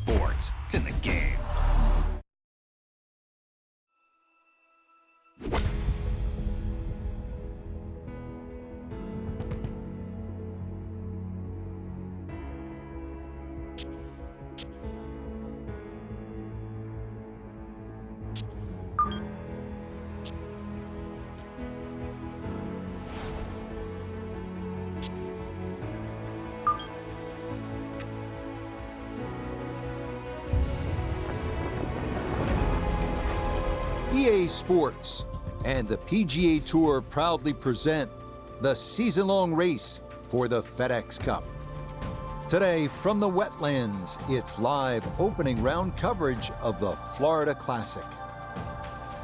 sports. It's in the game. EA Sports and the PGA Tour proudly present the season-long race for the FedEx Cup. Today, from the Wetlands, it's live opening round coverage of the Florida Classic.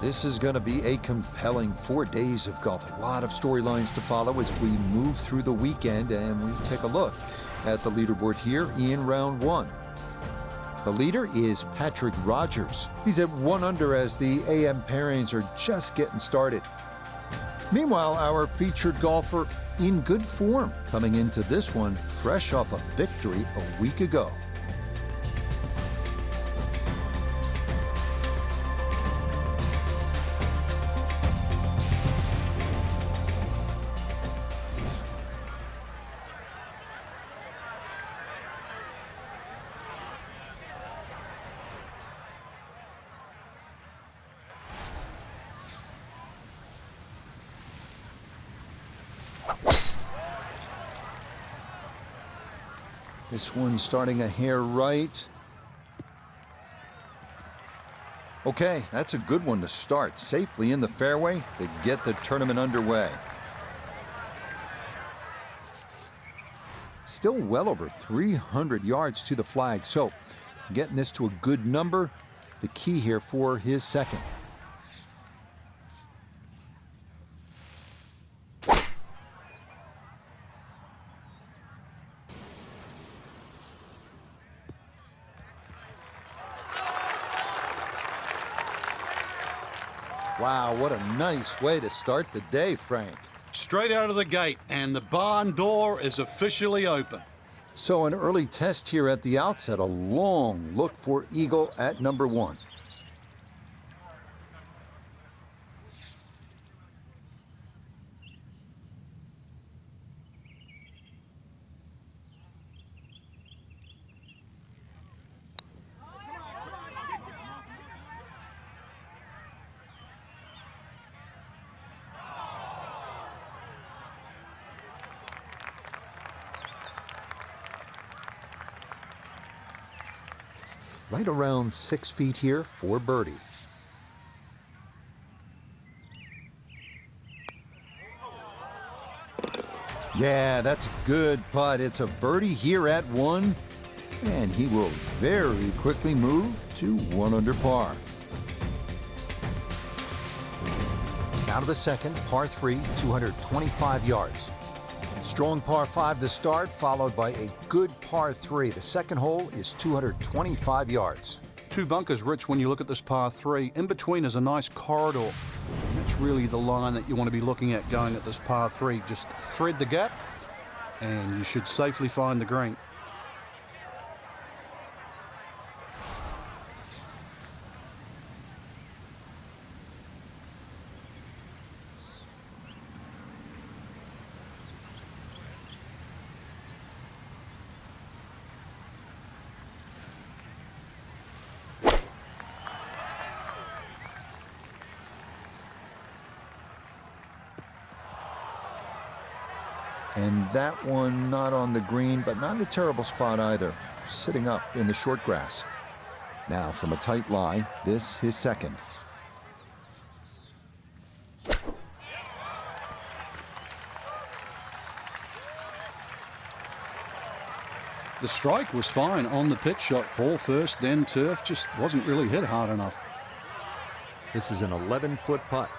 This is going to be a compelling 4 days of golf. A lot of storylines to follow as we move through the weekend, and we take a look at the leaderboard here in round one. The leader is Patrick Rogers. He's at 1 under as the AM pairings are just getting started. Meanwhile, our featured golfer in good form coming into this one fresh off a victory a week ago. This one starting a hair right. Okay, that's a good one to start safely in the fairway to get the tournament underway. Still well over 300 yards to the flag, so getting this to a good number, the key here for his second. Wow, what a nice way to start the day, Frank. Straight out of the gate, and the barn door is officially open. So an early test here at the outset, a long look for eagle at number 1. Right around 6 feet here for birdie. Yeah, that's a good putt. It's a birdie here at 1, and he will very quickly move to 1 under par. Now to the second, par 3, 225 yards. Strong par 5 to start, followed by a good par 3. The second hole is 225 yards. 2 bunkers, Rich, when you look at this par 3. In between is a nice corridor. And that's really the line that you want to be looking at going at this par 3. Just thread the gap, and you should safely find the green. And that one not on the green, but not in a terrible spot either, sitting up in the short grass. Now from a tight lie, this his second. The strike was fine on the pitch shot. Ball first, then turf. Just wasn't really hit hard enough. This is an 11-foot putt.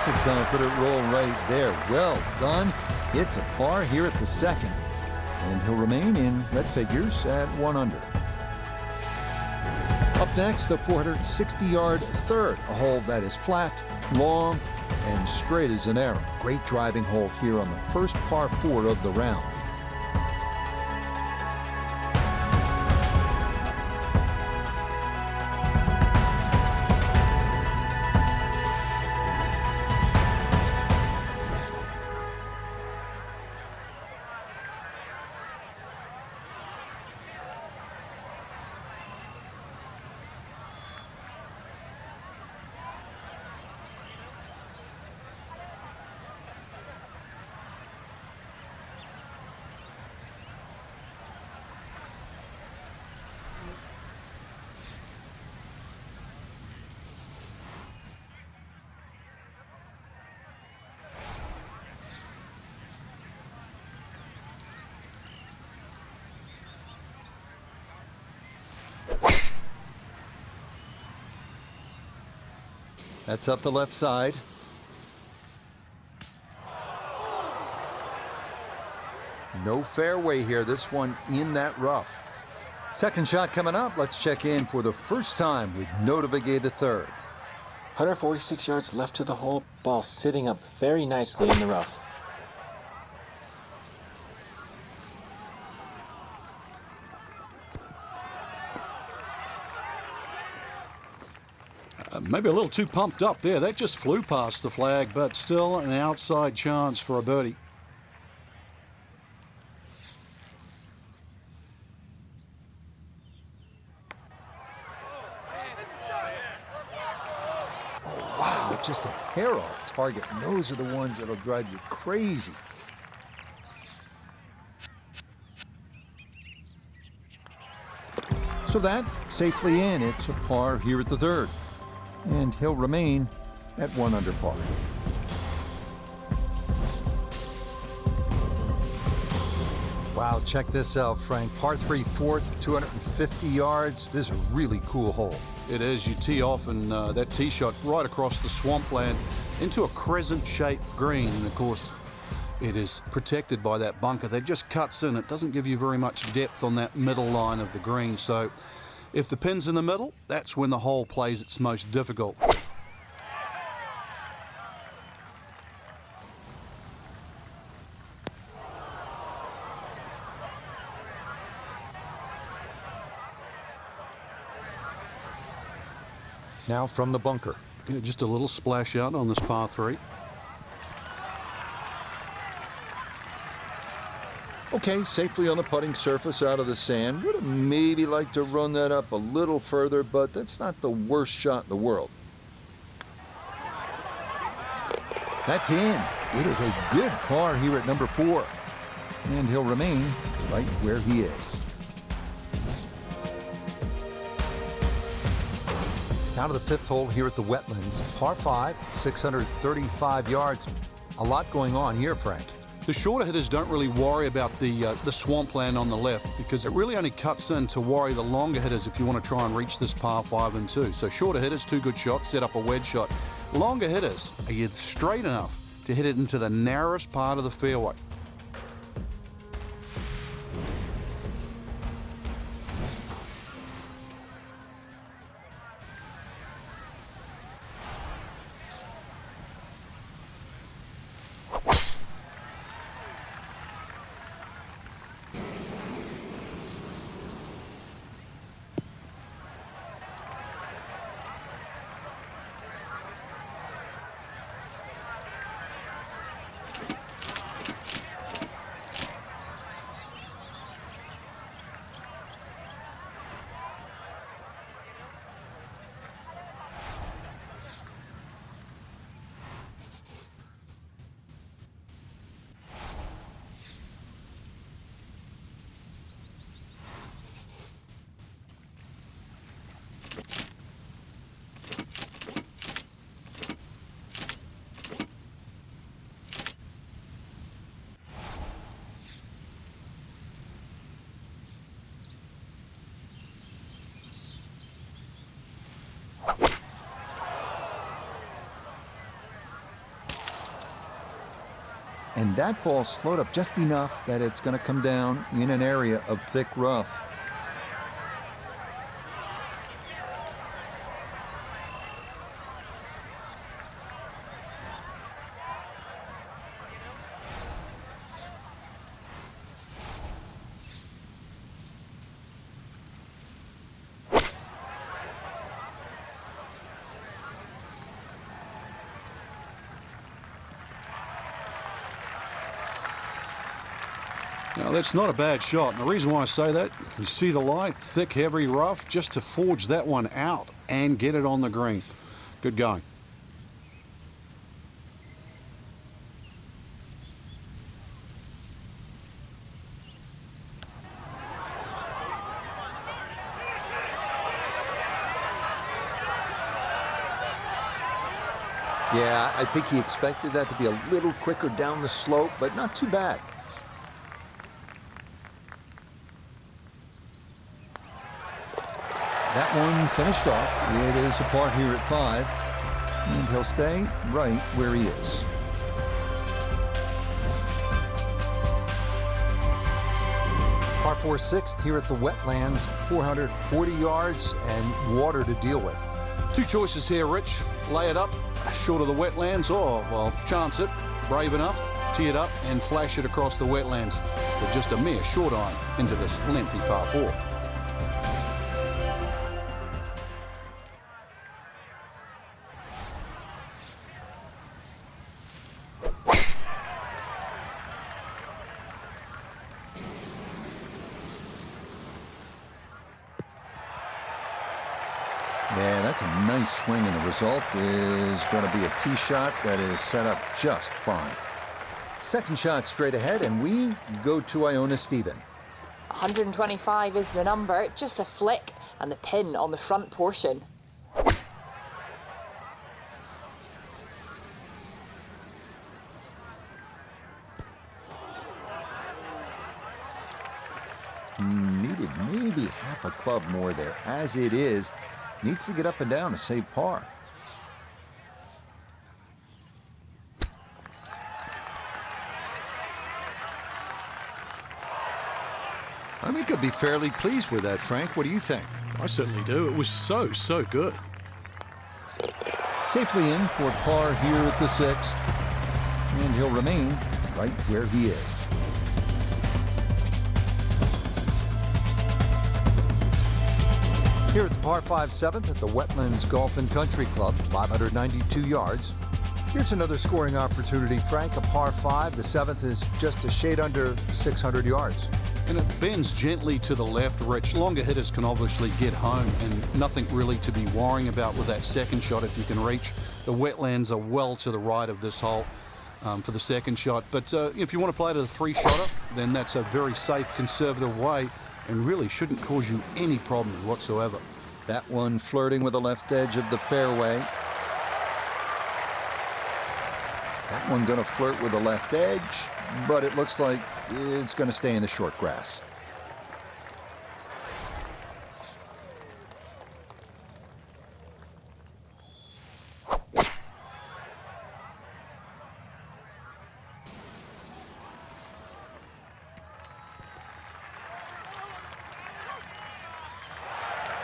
That's a confident roll right there. Well done. It's a par here at the second. And he'll remain in red figures at 1 under. Up next, the 460-yard third, a hole that is flat, long, and straight as an arrow. Great driving hole here on the first par 4 of the round. That's up the left side. No fairway here. This one in that rough. Second shot coming up. Let's check in for the first time with Notavigay the third. 146 yards left to the hole. Ball sitting up very nicely in the rough. Maybe a little too pumped up there. That just flew past the flag, but still an outside chance for a birdie. Oh, wow, just a hair off target. And those are the ones that'll drive you crazy. So that safely in. It's a par here at the third. And he'll remain at 1 under par. Wow, check this out, Frank. Par 3 fourth, 250 yards. This is a really cool hole. It is. You tee off and that tee shot right across the swampland into a crescent-shaped green. And, of course, it is protected by that bunker that just cuts in. It doesn't give you very much depth on that middle line of the green. So if the pin's in the middle, that's when the hole plays its most difficult. Now from the bunker. Yeah, just a little splash out on this par 3. Okay, safely on the putting surface out of the sand. Would have maybe liked to run that up a little further, but that's not the worst shot in the world. That's in. It is a good par here at number 4. And he'll remain right where he is. Now to the 5th hole here at the Wetlands. Par 5, 635 yards. A lot going on here, Frank. The shorter hitters don't really worry about the swampland on the left because it really only cuts in to worry the longer hitters if you want to try and reach this par 5 and 2. So shorter hitters, 2 good shots, set up a wedge shot. Longer hitters, are you straight enough to hit it into the narrowest part of the fairway? And that ball slowed up just enough that it's going to come down in an area of thick rough. Now, that's not a bad shot. And the reason why I say that, you see the lie, thick, heavy, rough, just to forge that one out and get it on the green. Good going. Yeah, I think he expected that to be a little quicker down the slope, but not too bad. That one finished off. It is a par here at 5, and he'll stay right where he is. Par 4 6th here at the Wetlands, 440 yards and water to deal with. Two choices here, Rich. Lay it up short of the Wetlands, or, well, chance it, brave enough, tee it up and flash it across the Wetlands with just a mere short iron into this lengthy par 4. Yeah, that's a nice swing, and the result is going to be a tee shot that is set up just fine. Second shot straight ahead, and we go to Iona Stephen. 125 is the number, just a flick, and the pin on the front portion. Needed maybe half a club more there. As it is, needs to get up and down to save par. I think I'd be fairly pleased with that, Frank. What do you think? I certainly do. It was so good. Safely in for par here at the 6th, and he'll remain right where he is. Here at the par 5 7th at the Wetlands Golf and Country Club, 592 yards. Here's another scoring opportunity, Frank. A par 5. The 7th is just a shade under 600 yards. And it bends gently to the left, Rich. Longer hitters can obviously get home, and nothing really to be worrying about with that second shot if you can reach. The Wetlands are well to the right of this hole for the second shot. But if you want to play to the 3-shotter, then that's a very safe, conservative way, and really shouldn't cause you any problems whatsoever. That one flirting with the left edge of the fairway. That one going to flirt with the left edge, but it looks like it's going to stay in the short grass.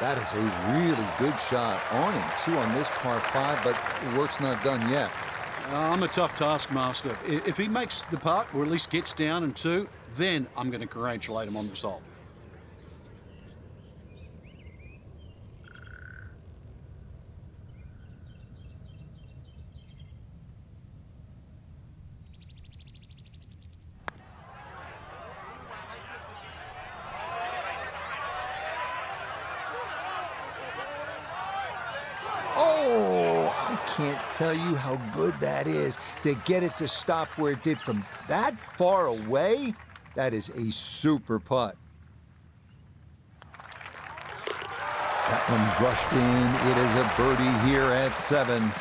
That is a really good shot on him, 2 on this par 5, but the work's not done yet. I'm a tough taskmaster. If he makes the putt, or at least gets down in 2, then I'm going to congratulate him on the result. I can't tell you how good that is to get it to stop where it did from that far away. That is a super putt. That one brushed in. It is a birdie here at 7.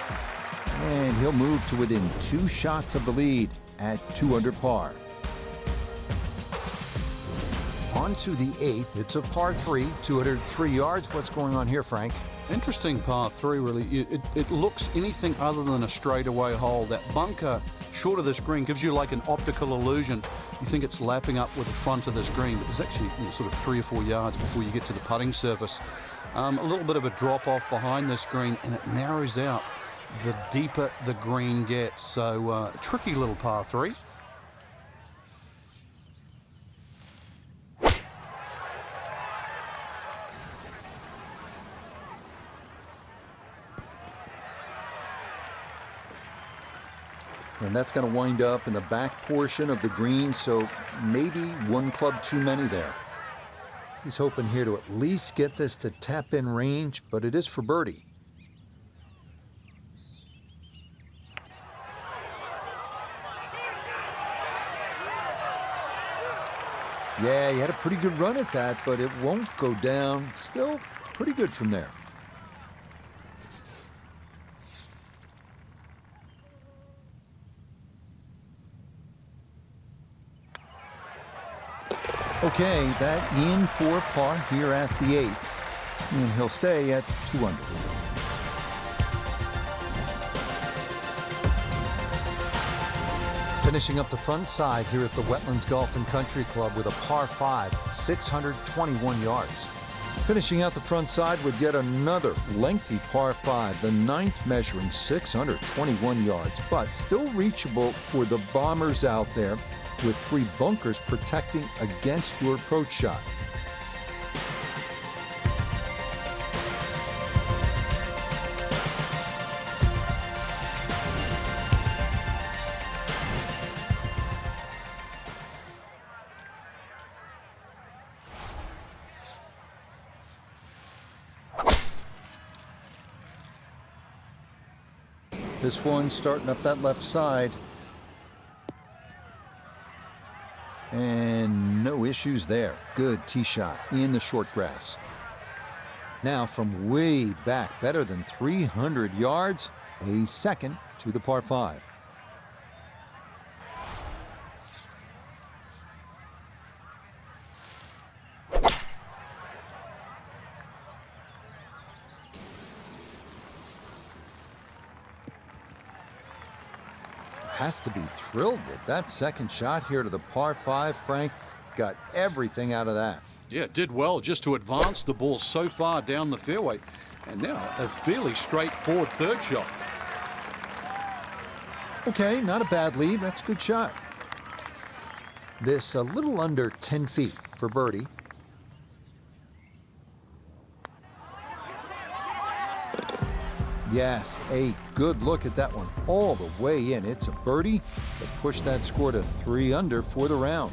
And he'll move to within 2 shots of the lead at 2 under par. On to the 8th. It's a par 3, 203 yards. What's going on here, Frank? Interesting par 3, really. It looks anything other than a straightaway hole. That bunker short of this green gives you like an optical illusion. You think it's lapping up with the front of this green, but there's actually sort of 3 or 4 yards before you get to the putting surface. A little bit of a drop off behind this green, and it narrows out the deeper the green gets. So a tricky little par 3. And that's going to wind up in the back portion of the green, so maybe 1 club too many there. He's hoping here to at least get this to tap-in range, but it is for birdie. Yeah, he had a pretty good run at that, but it won't go down. Still pretty good from there. Okay, that in for par here at the 8th, and he'll stay at 2 under. Finishing up the front side here at the Wetlands Golf and Country Club with a par 5, 621 yards. Finishing out the front side with yet another lengthy par 5, the 9th measuring 621 yards, but still reachable for the bombers out there, with 3 bunkers protecting against your approach shot. This one starting up that left side. And no issues there. Good tee shot in the short grass. Now from way back, better than 300 yards, a second to the par 5. Has to be thrilled with that second shot here to the par 5. Frank got everything out of that. Yeah, did well just to advance the ball so far down the fairway. And now a fairly straightforward third shot. Okay, not a bad lead. That's a good shot. This a little under 10 feet for birdie. Yes, a good look at that one all the way in. It's a birdie that pushed that score to 3 under for the round.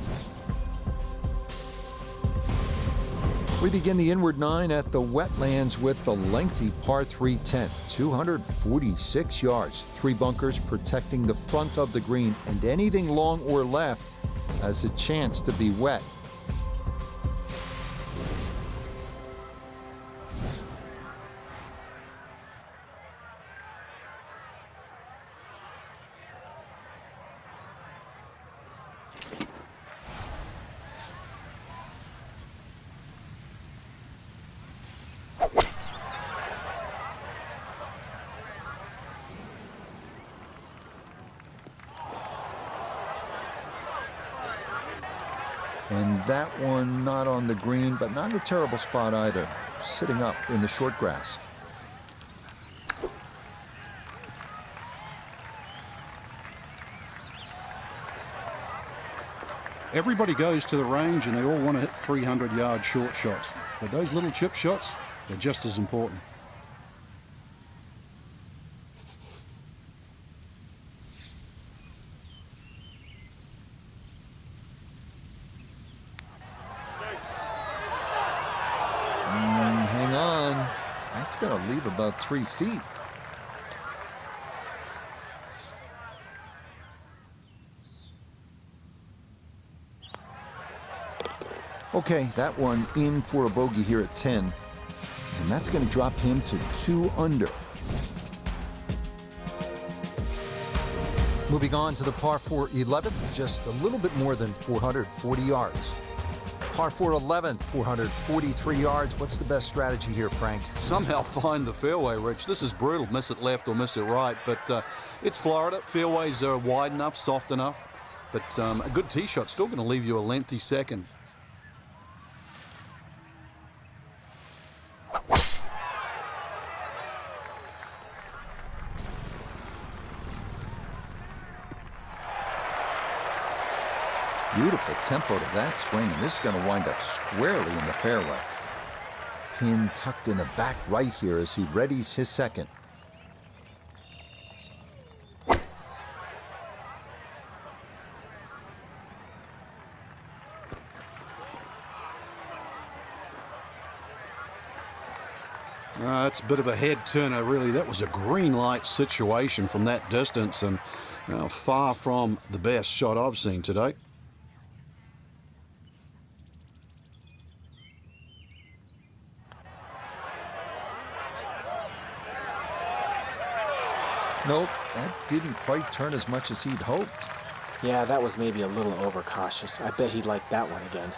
We begin the inward 9 at the Wetlands with the lengthy par 3 10th, 246 yards, 3 bunkers protecting the front of the green, and anything long or left has a chance to be wet. And that one not on the green, but not in a terrible spot either. Sitting up in the short grass. Everybody goes to the range and they all want to hit 300-yard short shots. But those little chip shots, they're just as important. Hang on. That's going to leave about 3 feet. Okay, that one in for a bogey here at 10. And that's going to drop him to 2 under. Moving on to the par 4 11th, just a little bit more than 440 yards. Par 4 11th, 443 yards. What's the best strategy here, Frank? Somehow find the fairway, Rich. This is brutal. Miss it left or miss it right. But it's Florida. Fairways are wide enough, soft enough. But a good tee shot still going to leave you a lengthy second. Beautiful tempo to that swing, and this is going to wind up squarely in the fairway. Pin tucked in the back right here as he readies his second. That's a bit of a head turner, really. That was a green light situation from that distance, and far from the best shot I've seen today. Nope, that didn't quite turn as much as he'd hoped. Yeah, that was maybe a little overcautious. I bet he'd like that one again.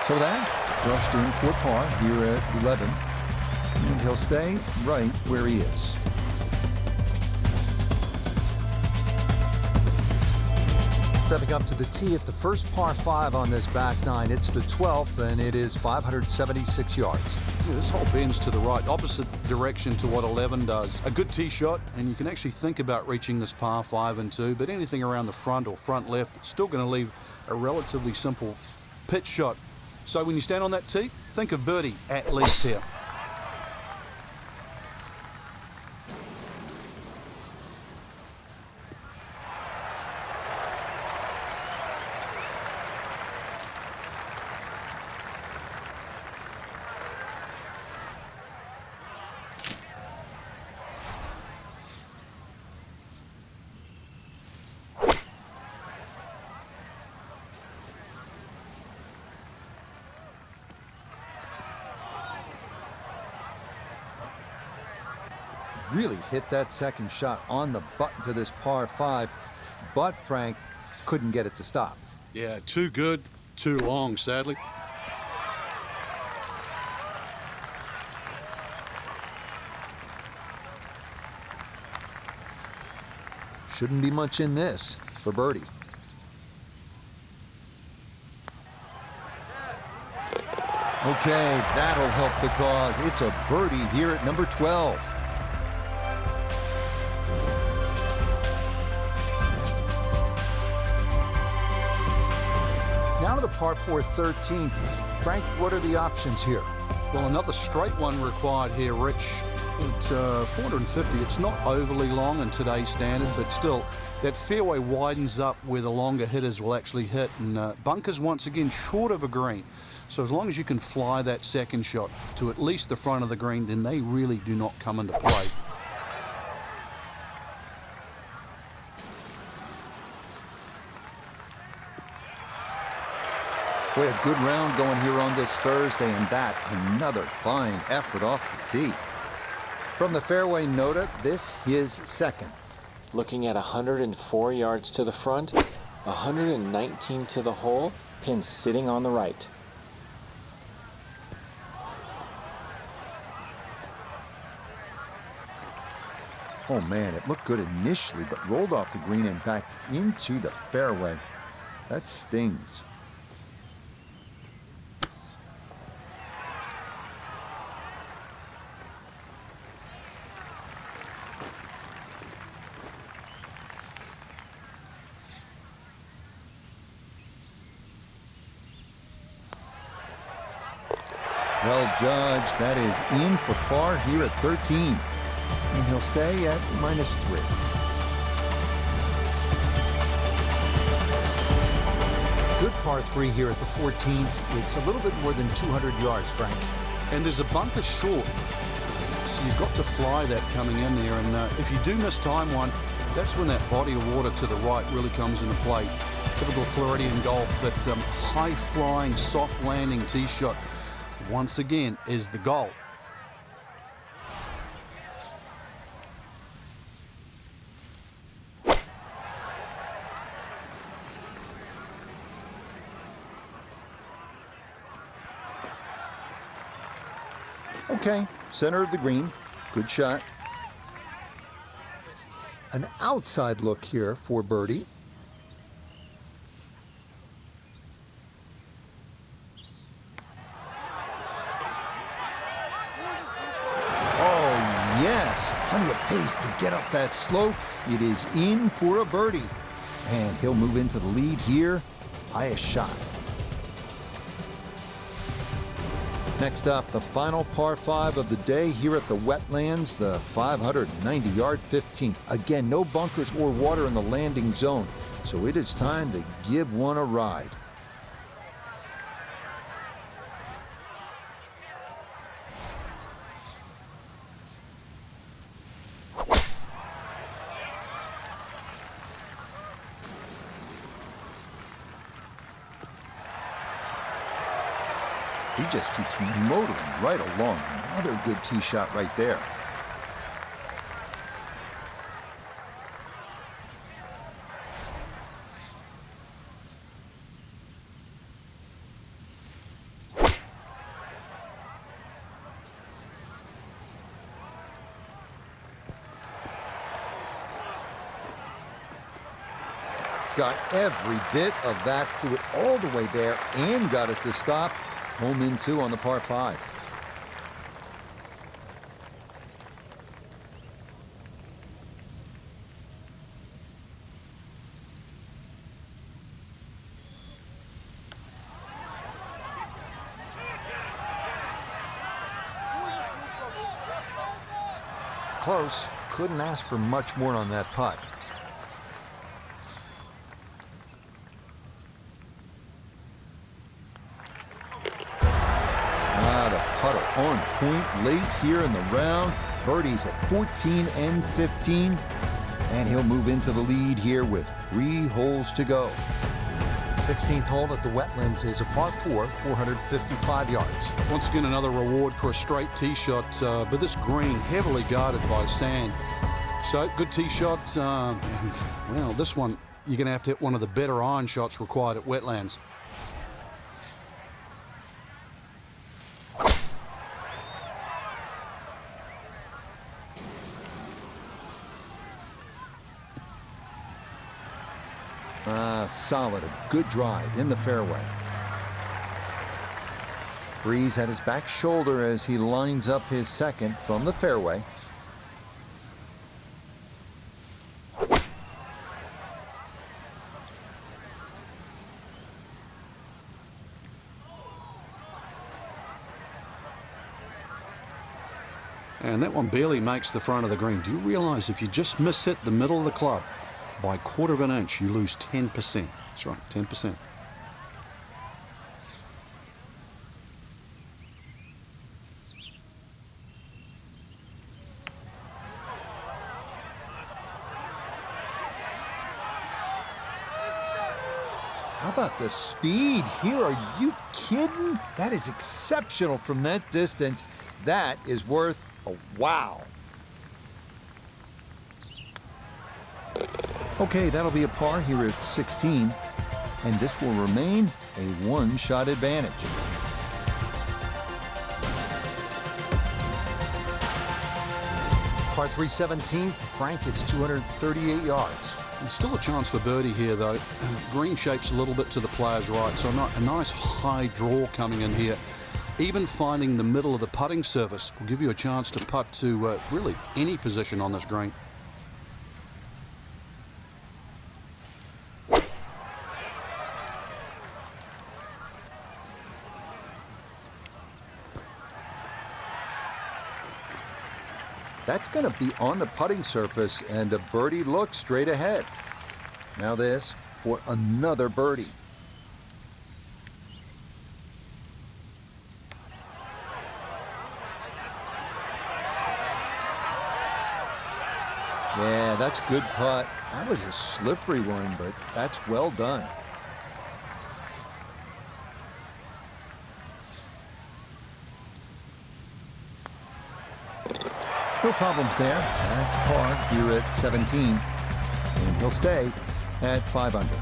So that brushed in for par here at 11, and he'll stay right where he is. Stepping up to the tee at the first par 5 on this back nine. It's the 12th, and it is 576 yards. Yeah, this hole bends to the right, opposite direction to what 11 does. A good tee shot, and you can actually think about reaching this par 5 and 2, but anything around the front or front left, it's still going to leave a relatively simple pitch shot. So when you stand on that tee, think of birdie at least here. Really hit that second shot on the button to this par 5, but Frank couldn't get it to stop. Yeah, too good, too long, sadly. Shouldn't be much in this for birdie. Okay, that'll help the cause. It's a birdie here at number 12. Now to the par 4 13th. Frank, what are the options here? Well, another straight one required here, Rich. At 450, it's not overly long in today's standard, but still, that fairway widens up where the longer hitters will actually hit, and bunkers once again short of a green. So as long as you can fly that second shot to at least the front of the green, then they really do not come into play. Boy, a good round going here on this Thursday, and that another fine effort off the tee. From the fairway nota, this is second. Looking at 104 yards to the front, 119 to the hole, pin sitting on the right. Oh man, it looked good initially, but rolled off the green and back into the fairway. That stings. Well judged. That is in for par here at 13. And he'll stay at -3. Good par 3 here at the 14th. It's a little bit more than 200 yards, Frank. And there's a bunker short. So you've got to fly that coming in there. And if you do miss time one, that's when that body of water to the right really comes into play. Typical Floridian golf, but high-flying, soft-landing tee shot. once again, is the goal. Okay, center of the green. Good shot. An outside look here for birdie. Oh, yes. Plenty of pace to get up that slope. It is in for a birdie. And he'll move into the lead here. Highest shot. Next up, the final par 5 of the day here at the Wetlands, the 590-yard 15. Again, no bunkers or water in the landing zone, so it is time to give one a ride. He just keeps motoring right along. Another good tee shot right there. Got every bit of that, flew it all the way there and got it to stop. Home in 2 on the par 5. Close. Couldn't ask for much more on that putt. Putter on point late here in the round. Birdie's at 14 and 15. And he'll move into the lead here with 3 holes to go. 16th hole at the Wetlands is a par 4, 455 yards. Once again, another reward for a straight tee shot, but this green heavily guarded by sand. So, good tee shot. And, well, this one, you're going to have to hit one of the better iron shots required at Wetlands. Solid, a good drive in the fairway. Breeze at his back shoulder as he lines up his second from the fairway. And that one barely makes the front of the green. Do you realize if you just miss hit the middle of the club by 1/4 of an inch, you lose 10%. That's right, 10%. How about the speed here? Are you kidding? That is exceptional from that distance. That is worth a wow. Okay, that'll be a par here at 16, and this will remain a one-shot advantage. Par 3 17th, Frank, it's 238 yards. There's still a chance for birdie here, though. Green shape's a little bit to the player's right, so a nice high draw coming in here. Even finding the middle of the putting surface will give you a chance to putt to really any position on this green. That's going to be on the putting surface and a birdie look straight ahead. Now this for another birdie. Yeah, that's a good putt. That was a slippery one, but that's well done. No problems there. That's par here at 17. And he'll stay at 5 under.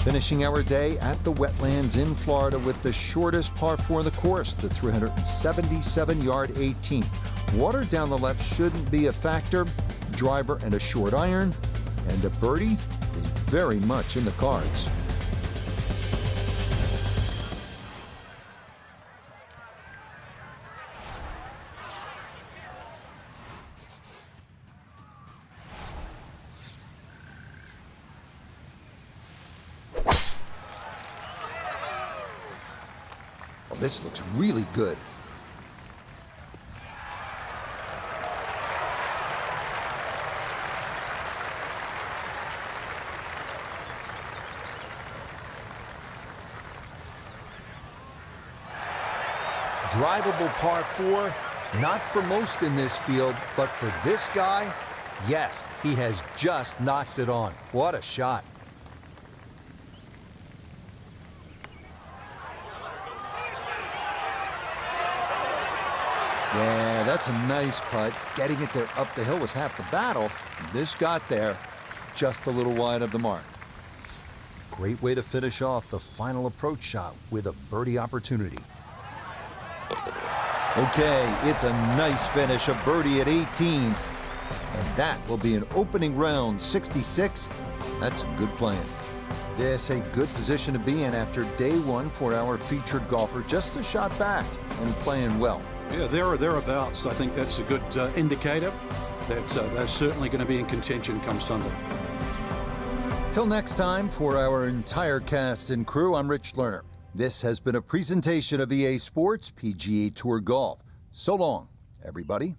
Finishing our day at the Wetlands in Florida with the shortest par 4 in the course, the 377-yard 18. Water down the left shouldn't be a factor. Driver and a short iron, and a birdie is very much in the cards. Well, this looks really good. Drivable par 4, not for most in this field, but for this guy, yes, he has just knocked it on. What a shot. Yeah, that's a nice putt. Getting it there up the hill was half the battle. This got there just a little wide of the mark. Great way to finish off the final approach shot with a birdie opportunity. Okay, it's a nice finish, a birdie at 18. And that will be an opening round 66. That's some good playing. This a good position to be in after day 1 for our featured golfer. Just a shot back and playing well. Yeah, there or thereabouts. I think that's a good indicator that they're certainly going to be in contention come Sunday. Till next time, for our entire cast and crew, I'm Rich Lerner. This has been a presentation of EA Sports PGA Tour Golf. So long, everybody.